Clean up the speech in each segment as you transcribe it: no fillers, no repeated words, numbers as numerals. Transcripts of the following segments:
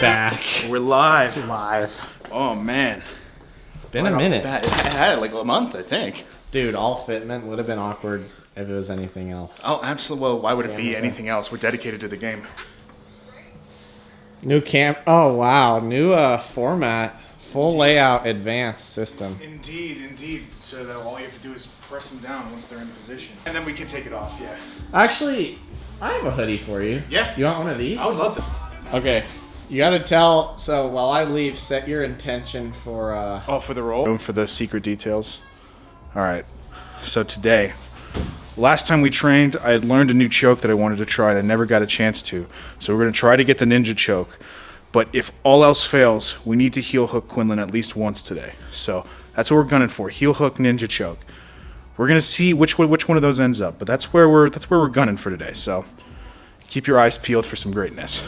back. We're live. Live. Oh man, It's been a minute. it had like a month, I think. Dude, all fitment would have been awkward if it was anything else. Oh, absolutely. Well, why would it Damn be it. anything else? We're dedicated to the game. New camp. Oh wow, new format, full layout, advanced system. Indeed. So that all you have to do is press them down once they're in position, and then we can take it off. Yeah. Actually, I have a hoodie for you. Yeah. You want one of these? I would love that. Okay. You gotta tell. So while I leave, set your intention for. Oh, for the roll. Room for the secret details. All right. So today, last time we trained, I had learned a new choke that I wanted to try, and I never got a chance to. So we're gonna try to get the ninja choke. But if all else fails, we need to heel hook Quinlan at least once today. So that's what we're gunning for: heel hook, ninja choke. We're gonna see which one of those ends up, but that's where we're gunning for today. So keep your eyes peeled for some greatness.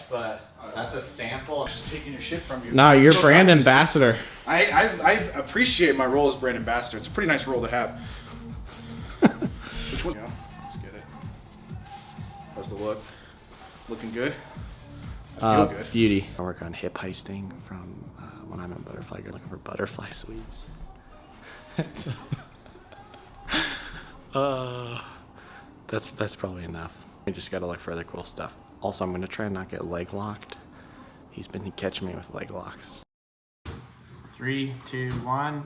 But that's a sample. Just taking your shit from you. No, you're So brand nice. ambassador. I appreciate my role as brand ambassador. It's a pretty nice role to have. Which one? Yeah, let's get it. How's the look? Looking good? I feel good. Beauty. I work on hip heisting from when I'm in Butterfly. You're looking for butterfly sweeps. That's probably enough. You just gotta look for other cool stuff. Also, I'm gonna try and not get leg locked. He's been catching me with leg locks. 3, 2, 1.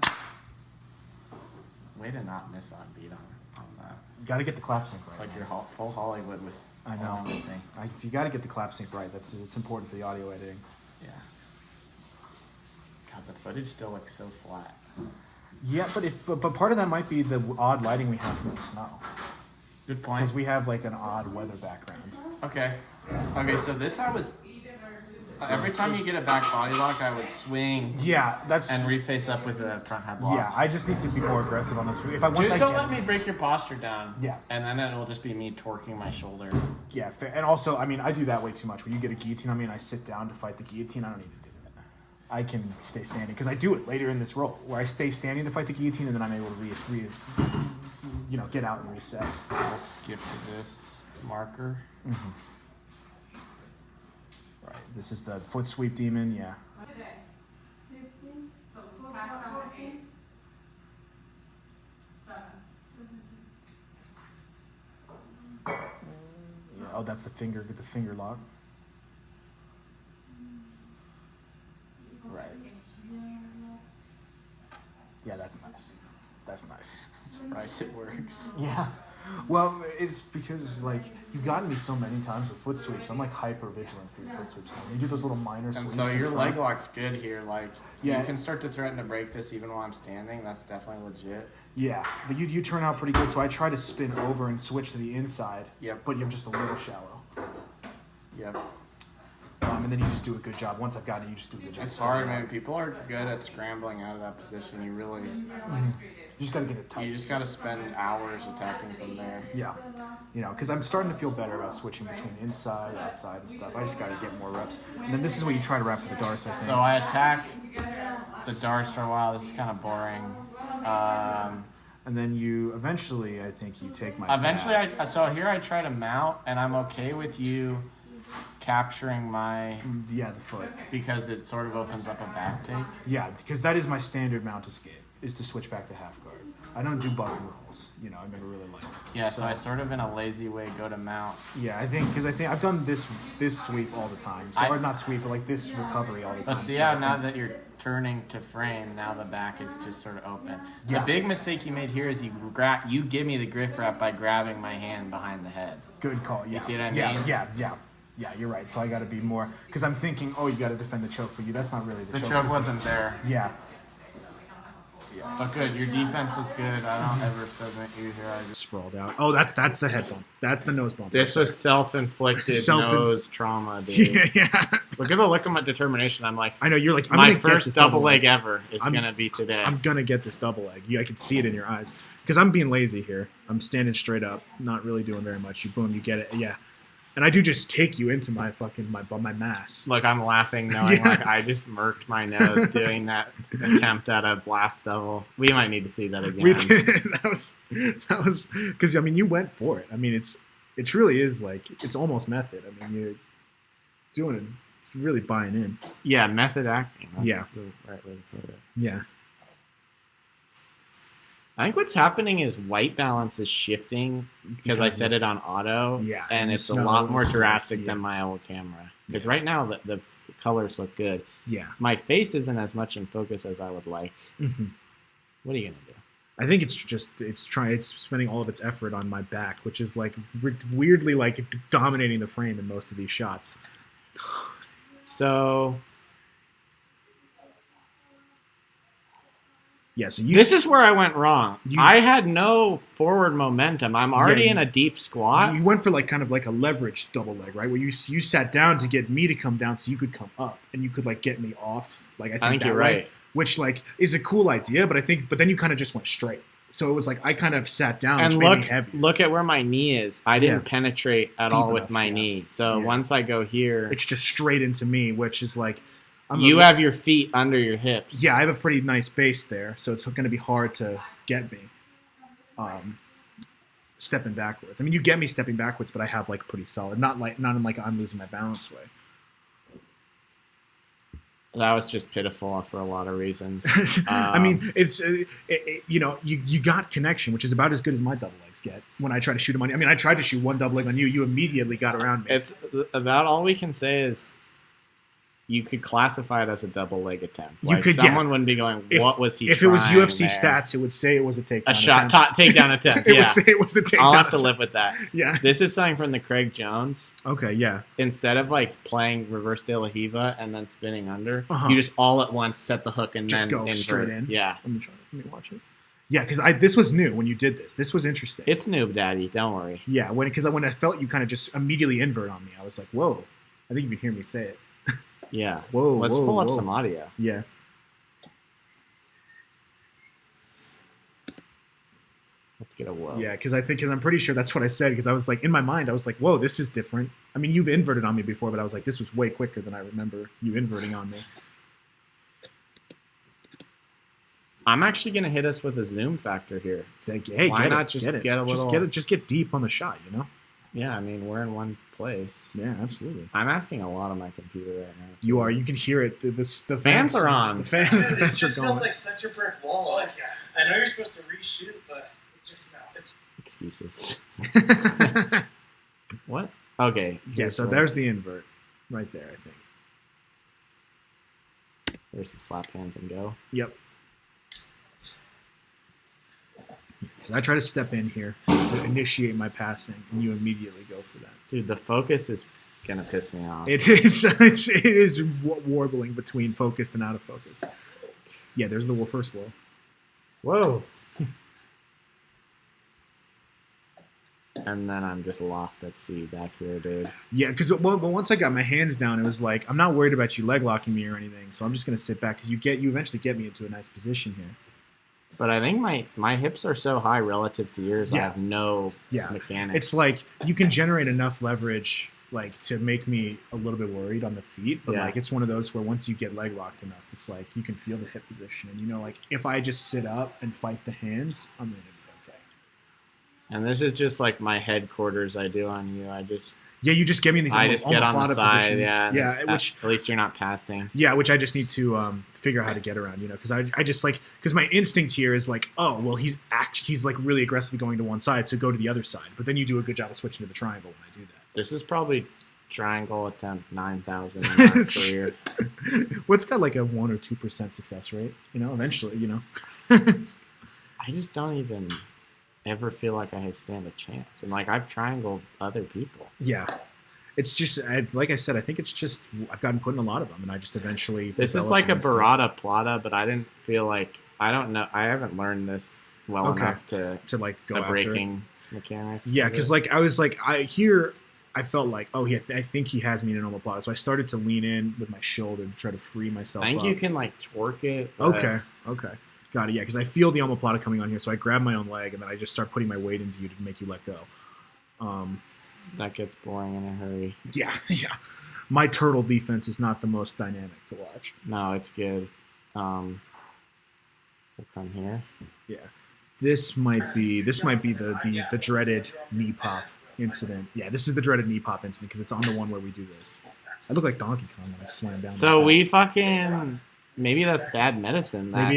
Way to not miss on beat on that. You got to get the clap sync right. It's like you're full Hollywood with. I know. along with me. You got to get the clap sync right. It's important for the audio editing. Yeah. God, the footage still looks so flat. Yeah, but part of that might be the odd lighting we have from the snow. Good point. Because we have like an odd weather background. Okay. Okay, so this I was. Every time you get a back body lock, I would swing Yeah, that's. and reface up with a front head lock. Yeah, I just need to be more aggressive on this. If I once Just I don't get, let me break your posture down. Yeah. And then it'll just be me torquing my shoulder. Yeah, fair. And also, I mean, I do that way too much. When you get a guillotine on me and I sit down to fight the guillotine, I don't need to do that. I can stay standing because I do it later in this role where I stay standing to fight the guillotine and then I'm able to get out and reset. We'll skip to this marker. Mm-hmm. Right. This is the foot sweep demon. Yeah. Yeah. Oh, that's the finger. Get the finger lock. Right. Yeah, that's nice. That's nice. I'm surprised it works. Yeah. Well, it's because like you've gotten me so many times with foot sweeps. I'm like hyper vigilant for your foot sweeps. Now. You do those little minor And sweeps. so in your front. leg lock's good here. Like, Yeah. you can start to threaten to break this even while I'm standing. That's definitely legit. Yeah, but you turn out pretty good. So I try to spin over and switch to the inside. Yep. But you're just a little shallow. Yep. And then you just do a good job. Once I've got it, you just do a good job. It's hard, man. People are good at scrambling out of that position. You really, You just gotta get it tight. you just got to spend hours attacking from there. Yeah. Because I'm starting to feel better about switching between inside, outside, and stuff. I just gotta get more reps. And then this is what you try to wrap for the Darce, I think. So I attack the darts for a while. This is kind of boring. And then you eventually, I think you take my. Eventually, back. so here I try to mount, and I'm okay with you capturing my, Yeah, the foot. because it sort of opens up a back take. Yeah, because that is my standard mount escape, is to switch back to half guard. I don't do buck rolls. You know, I never really liked it. Yeah, so I sort of in a lazy way go to mount. Yeah, I think I've done this sweep all the time. So or not sweep, but like this recovery all the time. But see how now that you're turning to frame, now the back is just sort of open. Yeah. The big mistake you made here is you give me the griff wrap by grabbing my hand behind the head. Good call. Yeah. You see what I mean? Yeah, you're right. So I got to be more because I'm thinking, oh, you got to defend the choke, but that's not really the choke. The choke wasn't there. Yeah. But good, your defense is good. I don't ever submit you here. I just Sprawled out. Oh, that's the head bump. That's the nose bump. This was self-inflicted nose trauma, dude. Yeah. Look at the look of my determination. I'm like, I know you're like, I'm my gonna get first this double leg ever is gonna be today. I'm gonna get this double leg. I can see it in your eyes because I'm being lazy here. I'm standing straight up, not really doing very much. You boom, you get it. Yeah. And I do just take you into my fucking my mass. Look, I'm laughing knowing like I just murked my nose doing that attempt at a blast double. We might need to see that again. We did. That was because I mean you went for it. I mean it really is like it's almost method. I mean you're doing it. It's really buying in. Yeah, method acting. That's the right way to put it. Yeah. I think what's happening is white balance is shifting because I set it on auto. Yeah, and it's a lot more drastic than my old camera. Because right now the colors look good. Yeah. My face isn't as much in focus as I would like. Mm-hmm. What are you gonna do? I think it's spending all of its effort on my back, which is like weirdly like dominating the frame in most of these shots. So. Yeah, so this is where I went wrong. I had no forward momentum. I'm already in a deep squat. You went for like kind of like a leverage double leg, right? Where you sat down to get me to come down so you could come up and you could like get me off. Like I think you're right. Which like is a cool idea, but then you kind of just went straight. So it was like I kind of sat down and look at where my knee is. I didn't penetrate at all with my knee. So once I go here, it's just straight into me, which is like. You have your feet under your hips. Yeah, I have a pretty nice base there, so it's going to be hard to get me stepping backwards. I mean, you get me stepping backwards, but I have like pretty solid. Not in like I'm losing my balance way. That was just pitiful for a lot of reasons. I mean, it's you know you got connection, which is about as good as my double legs get. When I try to shoot them on you, I mean, I tried to shoot one double leg on you. You immediately got around me. It's about all we can say is. You could classify it as a double leg attempt. Like someone wouldn't be going, "What was he?" If it was UFC stats, it would say it was a takedown. A shot takedown attempt. It would say it was a takedown. I'll have to live with that. Yeah. This is something from the Craig Jones. Okay. Yeah. Instead of like playing reverse de la Hiva and then spinning under, you just all at once set the hook and just then go invert. straight in. Yeah. Let me watch it. Yeah, because this was new when you did this. This was interesting. It's noob, daddy. Don't worry. Yeah, when I felt you kind of just immediately invert on me, I was like, whoa. I think you can hear me say it. Yeah. Whoa. Let's pull up some audio. Yeah. Let's get a whoa. Yeah, because I'm pretty sure that's what I said. Because I was like, in my mind, I was like, whoa, this is different. I mean, you've inverted on me before, but I was like, this was way quicker than I remember you inverting on me. I'm actually gonna hit us with a zoom factor here. It's like, hey, why not just get a little? Just get deep on the shot, you know? Yeah, I mean, we're in one place. Yeah, absolutely. I'm asking a lot of my computer right now. You are. You can hear it. The fans are on. The fans It are just going. feels like such a brick wall. Like, I know you're supposed to reshoot, but it just it's excuses. What? Okay. Yeah. So there's the invert, right there. I think. There's the slap hands and go. Yep. Because I try to step in here just to initiate my passing, and you immediately go for that. Dude, the focus is gonna piss me off. It is. It is warbling between focused and out of focus. Yeah, there's the first wall. Whoa. And then I'm just lost at sea back here, dude. Yeah, because once I got my hands down, it was like, I'm not worried about you leg locking me or anything, so I'm just going to sit back because you eventually get me into a nice position here. But I think my hips are so high relative to yours, I have no mechanics. It's like you can generate enough leverage like to make me a little bit worried on the feet, but like it's one of those where once you get leg locked enough, it's like you can feel the hip position, and you know, like if I just sit up and fight the hands, I'm gonna be okay. And this is just like my headquarters I do on you. Yeah, you just get me in these I just get on the omoplata side, positions. yeah. Yeah, which at least you're not passing. Yeah, which I just need to figure out how to get around, because I just like, because my instinct here is like, oh, well, he's like really aggressively going to one side, so go to the other side. But then you do a good job of switching to the triangle when I do that. This is probably triangle attempt 9,000 in my career. What's got like a 1 or 2% success rate? Eventually, I just don't even ever feel like I stand a chance. And like I've triangled other people. Yeah. It's just, like I said, I think it's just, I've gotten put in a lot of them, and I just eventually. This is like a Barada Plata, but I didn't feel like, I don't know, I haven't learned this well enough to like go the after breaking mechanics. Yeah, because like I was like, I felt like, oh, I think he has me in an omoplata, so I started to lean in with my shoulder to try to free myself. I think up. you can like torque it. Okay. Got it, yeah, because I feel the omoplata coming on here, so I grab my own leg, and then I just start putting my weight into you to make you let go. That gets boring in a hurry. Yeah. My turtle defense is not the most dynamic to watch. No, it's good. We'll come here. Yeah. This might be the dreaded knee pop incident. Yeah, this is the dreaded knee pop incident because it's on the one where we do this. I look like Donkey Kong when I slam down. So we fucking... Maybe that's bad medicine. That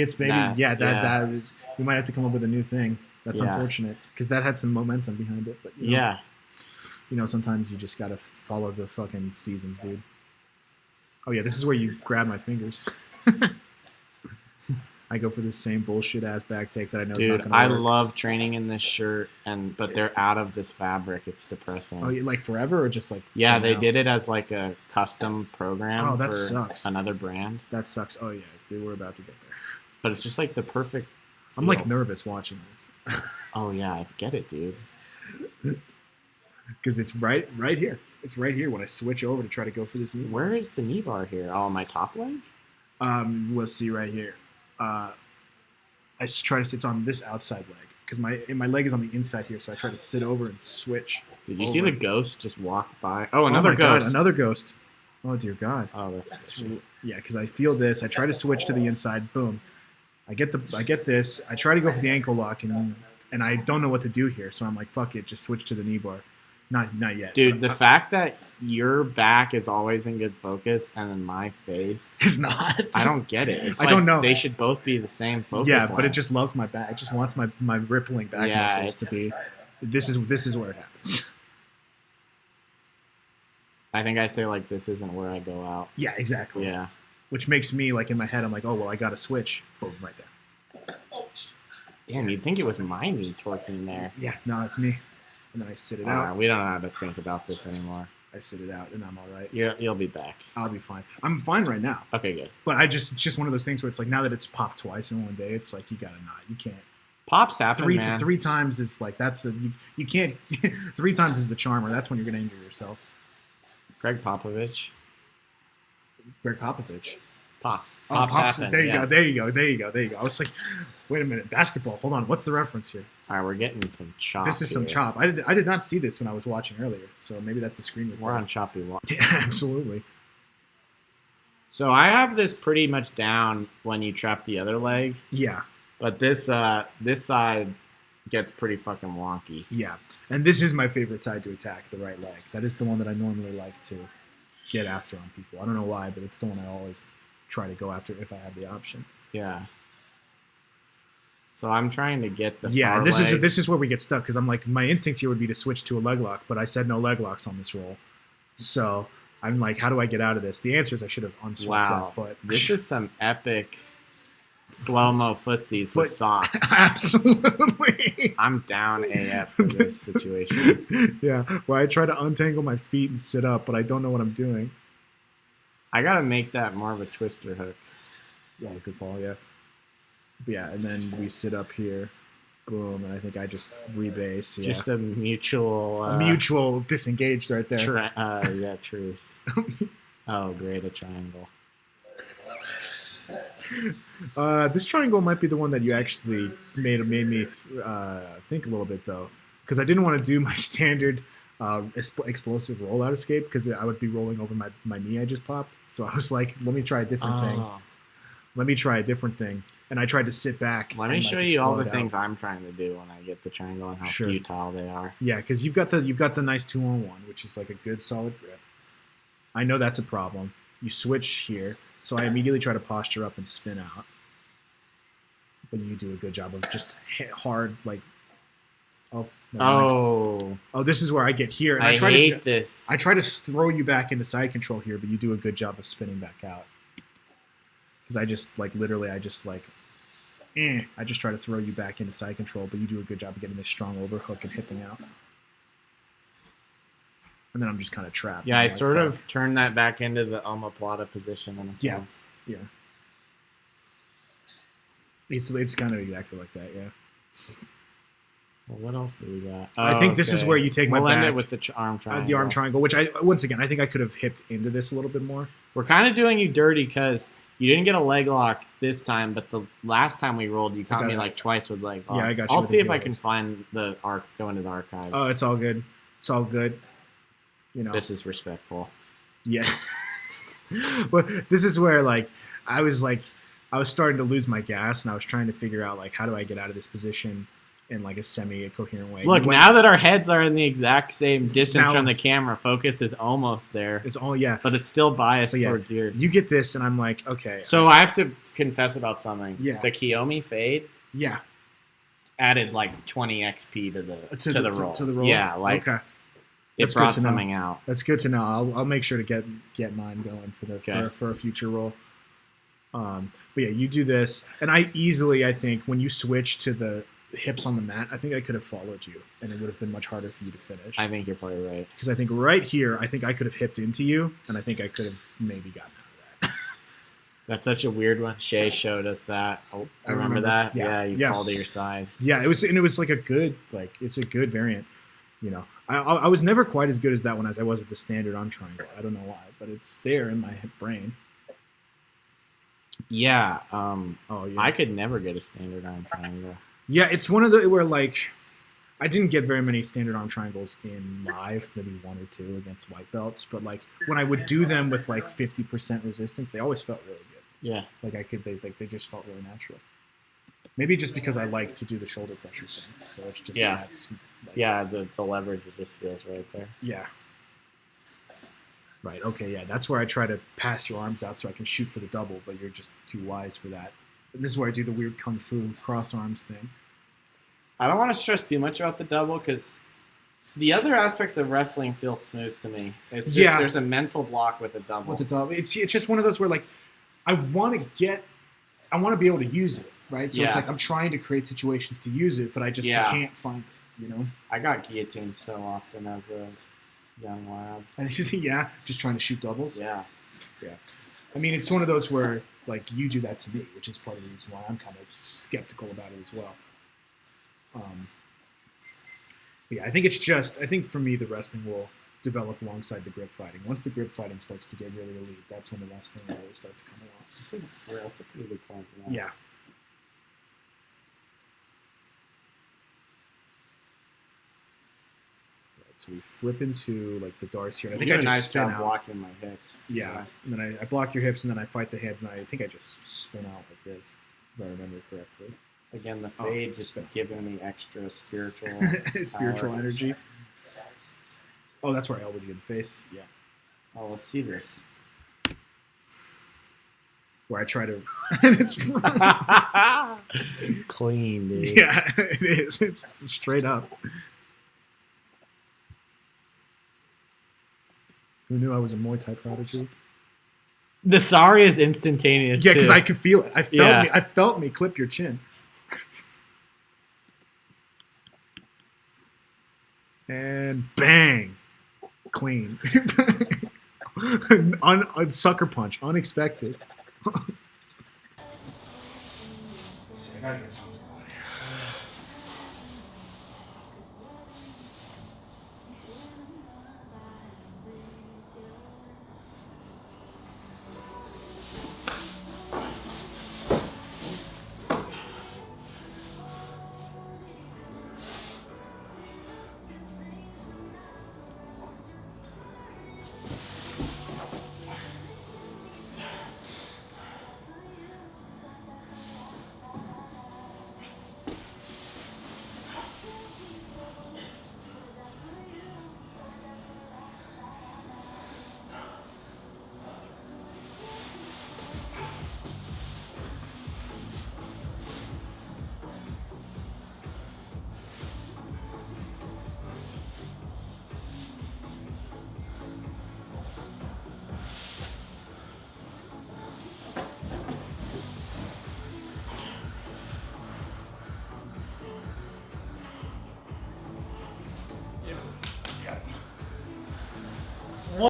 we might have to come up with a new thing. That's unfortunate because that had some momentum behind it. But sometimes you just gotta follow the fucking seasons, dude. Oh yeah, this is where you grab my fingers. I go for the same bullshit ass back take that I know. Dude, is not gonna work. love training in this shirt, but they're out of this fabric. It's depressing. Oh, like forever or just like? Yeah, they did it as like a custom program. Oh, that for sucks. Another brand. That sucks. Oh yeah, they were about to get there. But it's just like the perfect. I'm like nervous watching this. Oh yeah, I get it, dude. Because it's right here. It's right here when I switch over to try to go for this knee. Where is the knee bar here? Oh, my top leg? We'll see right here. I try to sit on this outside leg because my leg is on the inside here, so I try to sit over and switch. Did you see the ghost just walk by? Oh, another ghost. God, another ghost. Oh dear God. Oh, that's sweet. Yeah, because I feel this. I try to switch to the inside. Boom. I get this. I try to go for the ankle lock and I don't know what to do here, so I'm like, fuck it, just switch to the knee bar. Not yet. Dude, the fact that your back is always in good focus and then my face is not. I don't get it. It's I don't know. They should both be the same focus. Yeah, line. but it just loves my back. It just wants my rippling back muscles to be. This is where it happens. I think I say like this isn't where I go out. Yeah, exactly. Yeah. Which makes me like in my head, I'm like, oh well, I got to switch. Boom, right there. Damn, you'd think it was my knee torquing there. Yeah, no, it's me. And then I sit it out. We don't know how to think about this anymore. I sit it out, and I'm all right. You'll be back. I'll be fine. I'm fine right now. Okay, good. But it's just one of those things where it's like now that it's popped twice in one day, it's like you gotta not. You can't. Pops happen, man. Three times is like you can't. 3 times is the charmer. That's when you're gonna injure yourself. Greg Popovich. Pops. Pops happen. There you go. I was like, wait a minute, basketball. Hold on, what's the reference here? All right, we're getting some chop. This is some chop. I did not see this when I was watching earlier, so maybe that's the screen. We're on choppy water. Yeah, absolutely. So I have this pretty much down when you trap the other leg. Yeah. But this side gets pretty fucking wonky. Yeah, and this is my favorite side to attack, the right leg. That is the one that I normally like to get after on people. I don't know why, but it's the one I always try to go after if I have the option. Yeah. So I'm trying to get the far leg. This is where we get stuck because I'm like, my instinct here would be to switch to a leg lock, but I said no leg locks on this roll. So I'm like, how do I get out of this? The answer is I should have unswept that foot. This is some epic slow-mo footsies with socks. Absolutely. I'm down AF for this situation. Yeah, where I try to untangle my feet and sit up, but I don't know what I'm doing. I gotta make that more of a twister hook. Yeah, good call, yeah. Yeah, and then we sit up here. Boom, and I think I just rebase. Yeah. Just a mutual... mutual disengaged right there. Yeah, truce. Oh, great, a triangle. This triangle might be the one that you actually made me think a little bit, though. Because I didn't want to do my standard explosive rollout escape because I would be rolling over my knee I just popped. So I was like, let me try a different thing. and I tried to sit back. Let me and, show like, you all the explode out. things I'm trying to do when I get the triangle and how Sure. futile they are. Yeah, because you've got the nice 2-on-1, which is like a good solid grip. I know that's a problem. You switch here, so I immediately try to posture up and spin out. But you do a good job of just hit hard, like. Oh. never mind. Oh, this is where I get here. And I try hate to, this. I try to throw you back into side control here, but you do a good job of spinning back out. Because I just like literally, I just try to throw you back into side control, but you do a good job of getting this strong overhook and hipping out. And then I'm just kind of trapped. Yeah, I sort of turned that back into the omoplata position in a sense. Yeah. It's kind of exactly like that, yeah. Well, what else do we got? I think this is where you take my we'll end back. it with the arm triangle. The arm triangle, which once again, I think I could have hipped into this a little bit more. We're kind of doing you dirty because you didn't get a leg lock this time, but the last time we rolled, you caught me like twice with leg locks. Yeah, I got you. I'll with see the if I heels. can find the go into the archives. Oh, it's all good. It's all good. You know. This is respectful. Yeah. But this is where like I was starting to lose my gas, and I was trying to figure out like how do I get out of this position in like a semi-coherent way. Look, now that our heads are in the exact same distance now- from the camera, focus is almost there, it's all but it's still biased But yeah, towards your. you get this, and I'm like, okay. So I have to confess about something. Yeah. The Kiyomi fade yeah, added like 20 XP to the roll. To the roll. Yeah, like okay. it That's good brought to know. something out. That's good to know. I'll make sure to get mine going for a future roll. But yeah, you do this, and I think when you switch to the hips on the mat, I think I could have followed you, and it would have been much harder for you to finish. I think you're probably right. Because I think right here, I think I could have hipped into you, and I think I could have maybe gotten out of that. That's such a weird one. Shay showed us that. Oh, I remember that. Yeah. You Yes. fall to your side. Yeah, it was like a good, like it's a good variant. You know, I was never quite as good as that one as I was at the standard arm triangle. I don't know why, but it's there in my brain. Yeah. Oh yeah. I could never get a standard arm triangle. Yeah, it's one of the where like I didn't get very many standard arm triangles in live, maybe one or two against white belts, but like when I would do them with like 50% resistance, they always felt really good. Yeah. Like they just felt really natural. Maybe just because I like to do the shoulder pressure thing, so it's just that's like, the leverage just feels right there. Yeah. Right. Okay. Yeah, that's where I try to pass your arms out so I can shoot for the double, but you're just too wise for that. And this is where I do the weird kung fu cross arms thing. I don't want to stress too much about the double because the other aspects of wrestling feel smooth to me. It's just there's a mental block with a double. With the double, it's just one of those where like I want to be able to use it, right? So it's like I'm trying to create situations to use it, but I just can't find it, you know? I got guillotined so often as a young lad. And just trying to shoot doubles. Yeah. Yeah. I mean, it's one of those where like you do that to me, which is part of the reason why I'm kind of skeptical about it as well. Yeah, I think for me the wrestling will develop alongside the grip fighting. Once the grip fighting starts to get really elite, that's when the wrestling will really start to come along. That's a pretty good point. Yeah. Right, so we flip into like the Darce here. I think I just nice spin job out. blocking my hips. Yeah, and then I block your hips, and then I fight the hands, and I think I just spin out like this, if I remember correctly. Again, the fade just giving me extra spiritual spiritual power. energy. Oh, that's where I elbowed you in the face. Yeah. Oh, let's see this. Where I try to, and it's Clean, dude. yeah, it is. It's straight up. Who knew I was a Muay Thai prodigy? The sorry is instantaneous. Yeah, because too. I could feel it. I felt me clip your chin. And bang, clean. Sucker punch, unexpected. I gotta get something.